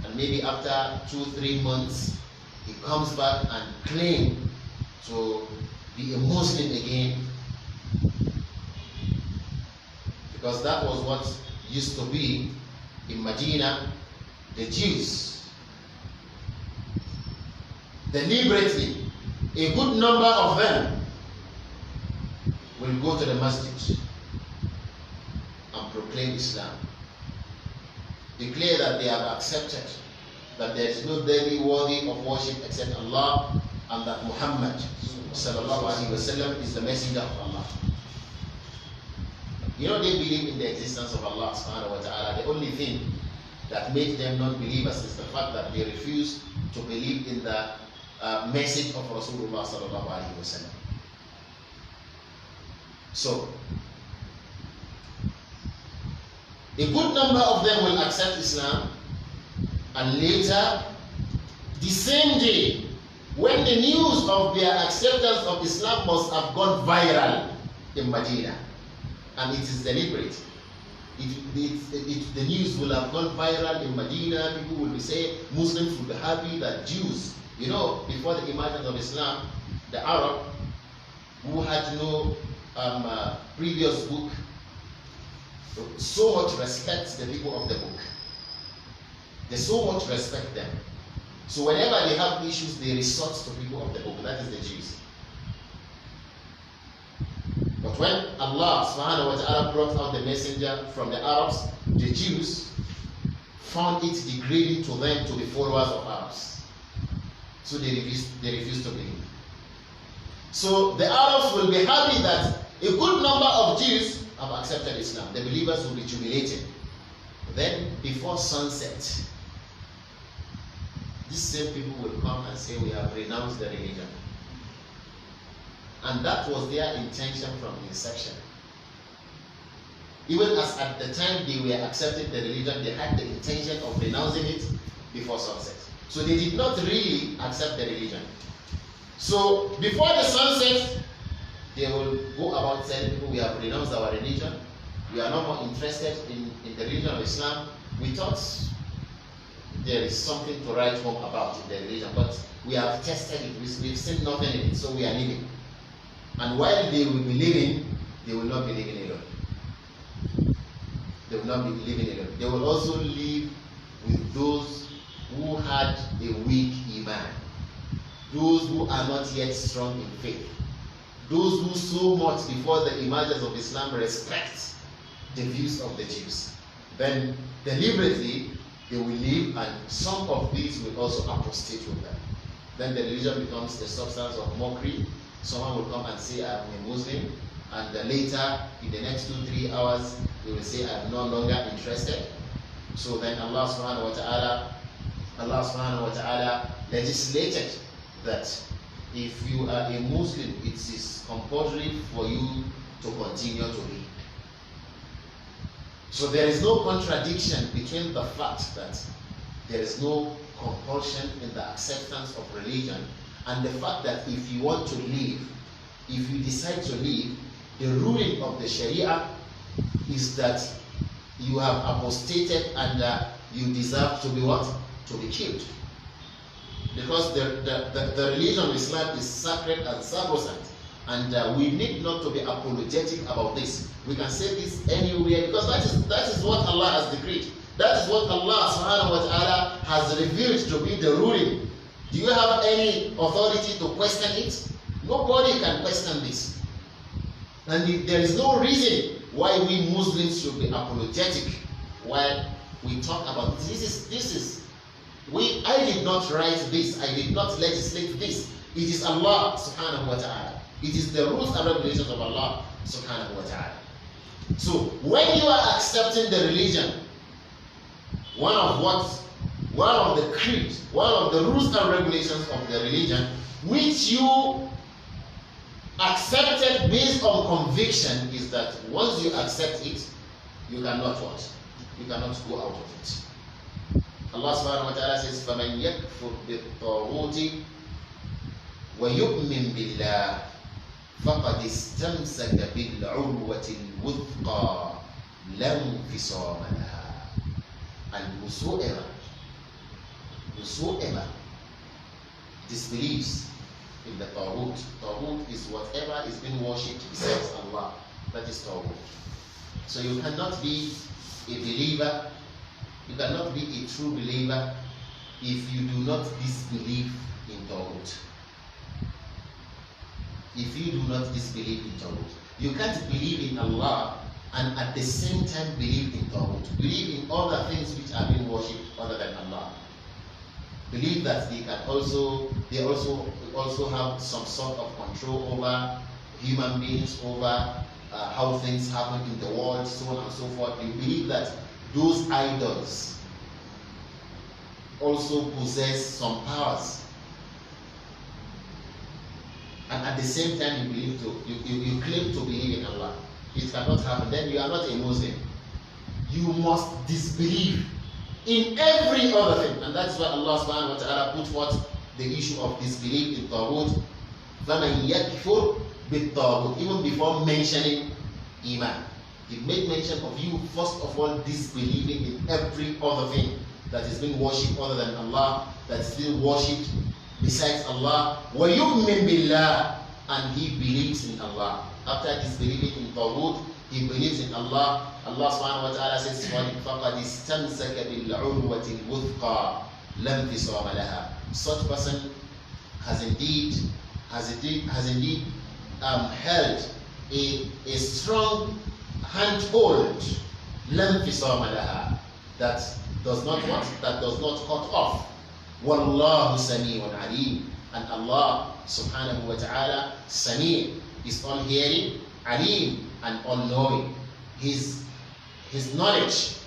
And maybe after 2-3 months, he comes back and claims to be a Muslim again, because that was what used to be in Medina. The Jews, deliberately, a good number of them will go to the masjid and proclaim Islam, declare that they have accepted that there is no deity worthy of worship except Allah, and that Muhammad sallallahu alaihi wasallam is the messenger of Allah. You know, they believe in the existence of Allah subhanahu wa ta'ala. The only thing that made them non-believers is the fact that they refuse to believe in the message of Rasulullah sallallahu alaihi wasallam. So, a good number of them will accept Islam, and later, the same day, when the news of their acceptance of Islam must have gone viral in Medina, and it is deliberate. The news will have gone viral in Medina. People will be saying, Muslims will be happy that Jews, before the emergence of Islam, the Arab, who had no previous book, so much respect the people of the book. They so much respect them. So whenever they have issues, they resort to people of the book. That is the Jews. But when Allah subhanahu wa ta'ala brought out the messenger from the Arabs, the Jews found it degrading to them to be followers of Arabs. So they refused to believe. So the Arabs will be happy that a good number of Jews have accepted Islam. The believers will be jubilating. Then before sunset, these same people will come and say, we have renounced the religion. And that was their intention from inception. Even as at the time they were accepting the religion, they had the intention of renouncing it before sunset. So they did not really accept the religion. So before the sunset, they will go about telling people, we have renounced our religion. We are no more interested in the religion of Islam. We thought there is something to write home about in the religion, but we have tested it. We've seen nothing in it, so we are leaving. And while they will be living, they will not be living alone. They will not be living alone. They will also live with those who had a weak iman, those who are not yet strong in faith, those who so much before the emergence of Islam respect the views of the Jews. Then deliberately they will live, and some of these will also apostate with them. Then the religion becomes a substance of mockery. Someone will come and say, I am a Muslim, and later, in the next 2-3 hours, they will say, I am no longer interested. So then Allah subhanahu wa ta'ala legislated that if you are a Muslim, it is compulsory for you to continue to read. So there is no contradiction between the fact that there is no compulsion in the acceptance of religion and the fact that if you want to live, if you decide to live, the ruling of the Sharia is that you have apostated and you deserve to be what? To be killed. Because the religion of Islam is sacred and sacrosanct, and we need not to be apologetic about this. We can say this anywhere because that is what Allah has decreed. That is what Allah subhanahu wa ta'ala has revealed to be the ruling. Do you have any authority to question it? Nobody can question this. And there is no reason why we Muslims should be apologetic while we talk about this. I did not write this. I did not legislate this. It is Allah subhanahu wa ta'ala. It is the rules and regulations of Allah subhanahu wa ta'ala. So when you are accepting the religion, one of the creed, one of the rules and regulations of the religion, which you accepted based on conviction, is that once you accept it, you cannot what? You cannot go out of it. Allah subhanahu wa ta'ala says, فَمَنْ يَكْفُرْ بِالطَّاغُوتِ وَيُؤْمِنْ بِاللَّهِ فَقَدْ اسْتَمْسَكَ بِالْعُرْوَةِ الْوُثْقَى لَا انْفِصَامَ لَهَا. And whosoever disbelieves in the Taghut. Taghut is whatever is being worshipped besides Allah. That is Taghut. So you cannot be a believer, you cannot be a true believer if you do not disbelieve in Taghut. If you do not disbelieve in Taghut. You can't believe in Allah and at the same time believe in Taghut. Believe in other things which are being worshipped other than Allah. Believe that they also have some sort of control over human beings, over how things happen in the world, so on and so forth. You believe that those idols also possess some powers, and at the same time you claim to believe in Allah. It cannot happen. Then you are not a Muslim. You must disbelieve in every other thing, and that's why Allah subhanahu wa ta'ala put what? the issue of disbelief in Taghut. فَمَنْ يَكْفُرْ بِالطَّاغُوتِ. Even before mentioning Iman, he made mention of you first of all disbelieving in every other thing that is being worshipped other than Allah, that is being worshipped besides Allah. وَيُؤْمِنْ بِاللَّهِ. And he believes in Allah. After disbelieving in Taghut, he believes in Allah. Allah subhanahu wa ta'ala says, فَقَدْ اسْتَمْسَكَ بِالْعُرْوَةِ الْوُثْقَى لَا انْفِصَامَ لَهَا. Such person has indeed held a strong handhold, لَا انْفِصَامَ لَهَا, that does not what? That does not cut off. وَاللَّهُ سَمِيعٌ عَلِيمٌ. And Allah subhanahu wa ta'ala, Sami', is all hearing, Alim, and all knowing. His knowledge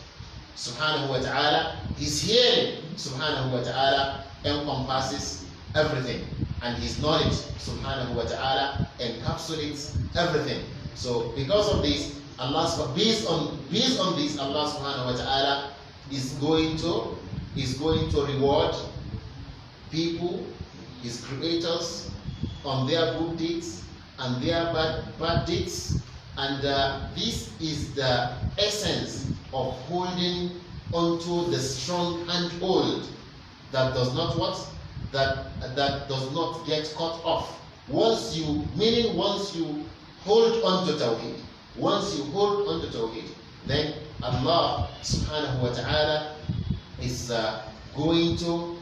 subhanahu wa ta'ala, his hearing subhanahu wa ta'ala encompasses everything, and his knowledge subhanahu wa ta'ala encapsulates everything. So because of this, based on this, Allah subhanahu wa ta'ala is going to reward people, his creators, on their good deeds and their bad deeds. And this is the essence of holding onto the strong handhold that does not what? That does not get cut off. Once you hold on to Tawheed, then Allah subhanahu wa ta'ala is going to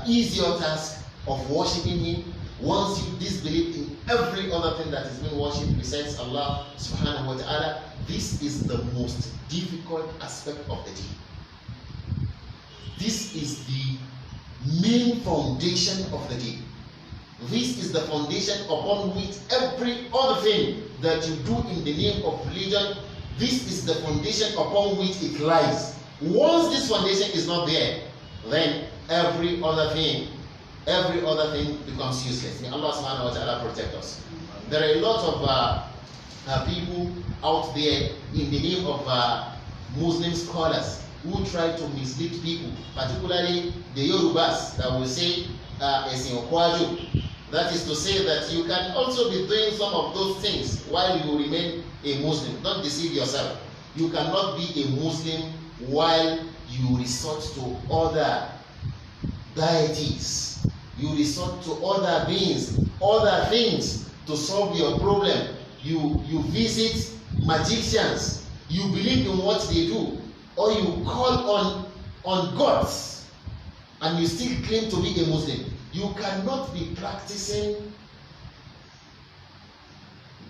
ease your task of worshipping Him. Once you disbelieve in every other thing that is being worshipped besides Allah subhanahu wa ta'ala, this is the most difficult aspect of the deen. This is the main foundation of the deen. This is the foundation upon which every other thing that you do in the name of religion, this is the foundation upon which it lies. Once this foundation is not there, then every other thing becomes useless. May Allah subhanahu wa ta'ala protect us. There are a lot of people out there in the name of Muslim scholars who try to mislead people, particularly the Yorubas that will say Esin Okwajo. That is to say that you can also be doing some of those things while you remain a Muslim. Don't deceive yourself. You cannot be a Muslim while you resort to other deities. You resort to other beings, other things to solve your problem. You visit magicians. You believe in what they do, or you call on gods, and you still claim to be a Muslim. You cannot be practicing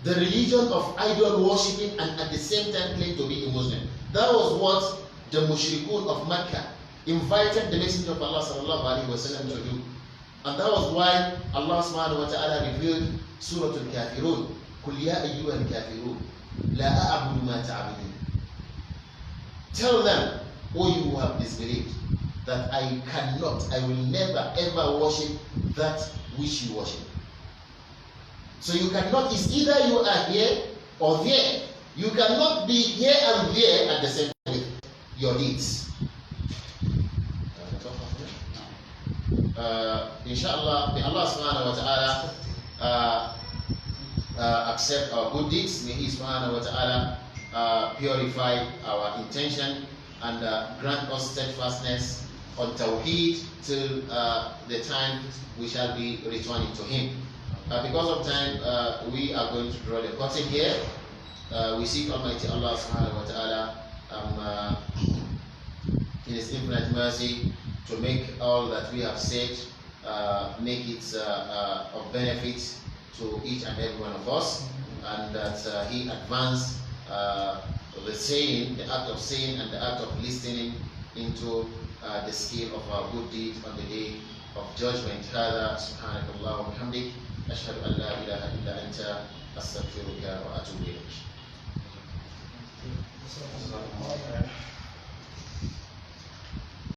the religion of idol worshipping and at the same time claim to be a Muslim. That was what the mushrikun of Mecca invited the Messenger of Allah sallallahu alaihi wasallam to do. And that was why Allah subhanahu wa ta'ala revealed Surah Al-Kafirun. قُلْ يَا أَيُّهَا الْكَافِرُونَ لَا أَعْبُدُ مَا تَعْبُدُونَ. Tell them, O you who have disbelieved, that I will never ever worship that which you worship. So you cannot, it's either you are here or there. You cannot be here and there at the same time with your deeds. Inshallah, may Allah subhanahu wa ta'ala accept our good deeds. May He subhanahu wa ta'ala purify our intention and grant us steadfastness on Tawheed till the time we shall be returning to Him. Because of time, we are going to draw the curtain here. We seek Almighty Allah subhanahu wa ta'ala in His infinite mercy to make all that we have said, make it of benefit to each and every one of us, and that He advance the saying, the act of saying and the act of listening into the scale of our good deed on the day of judgment. هذا سبحانك اللهم وبحمدك أشهد أن لا إله إلا أنت أستغفرك وأتوب إليك.